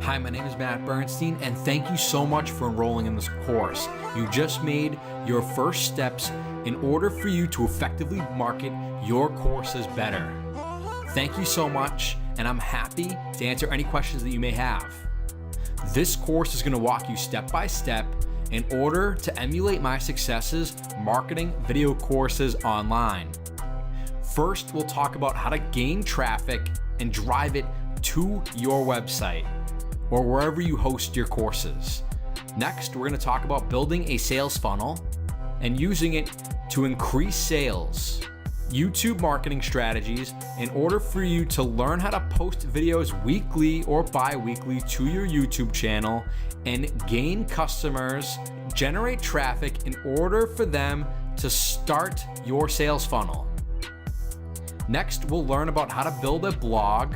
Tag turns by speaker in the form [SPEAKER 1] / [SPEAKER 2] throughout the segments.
[SPEAKER 1] Hi, my name is Matt Bernstein, and thank you so much for enrolling in this course. You just made your first steps in order for you to effectively market your courses better. Thank you so much, and I'm happy to answer any questions that you may have. This course is going to walk you step by step in order to emulate my successes marketing video courses online. First, we'll talk about how to gain traffic and drive it to your website or wherever you host your courses. Next, we're going to talk about building a sales funnel and using it to increase sales. YouTube marketing strategies in order for you to learn how to post videos weekly or bi-weekly to your YouTube channel and gain customers, generate traffic in order for them to start your sales funnel. Next, we'll learn about how to build a blog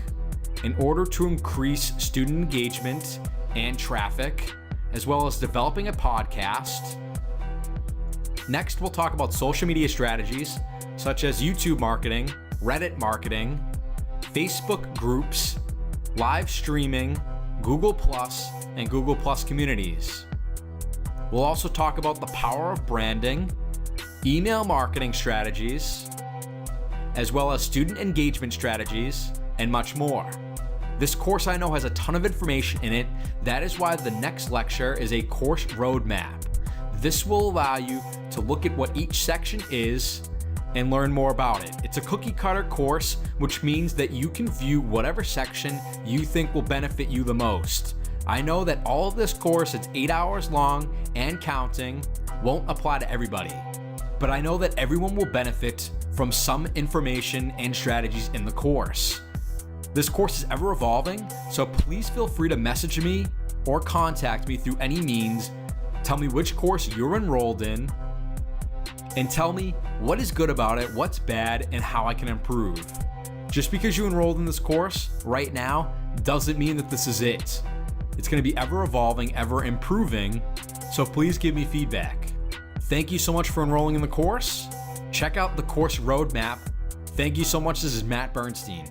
[SPEAKER 1] in order to increase student engagement and traffic, as well as developing a podcast. Next, we'll talk about social media strategies such as YouTube marketing, Reddit marketing, Facebook groups, live streaming, Google+, and Google+ communities. We'll also talk about the power of branding, email marketing strategies, as well as student engagement strategies, and much more. This course I know has a ton of information in it. That is why the next lecture is a course roadmap. This will allow you to look at what each section is and learn more about it. It's a cookie cutter course, which means that you can view whatever section you think will benefit you the most. I know that all of this course, it's 8 hours long and counting, won't apply to everybody, but I know that everyone will benefit from some information and strategies in the course. This course is ever evolving, so please feel free to message me or contact me through any means. Tell me which course you're enrolled in and tell me what is good about it, what's bad, and how I can improve. Just because you enrolled in this course right now doesn't mean that this is it. It's going to be ever evolving, ever improving, so please give me feedback. Thank you so much for enrolling in the course. Check out the course roadmap. Thank you so much. This is Matt Bernstein.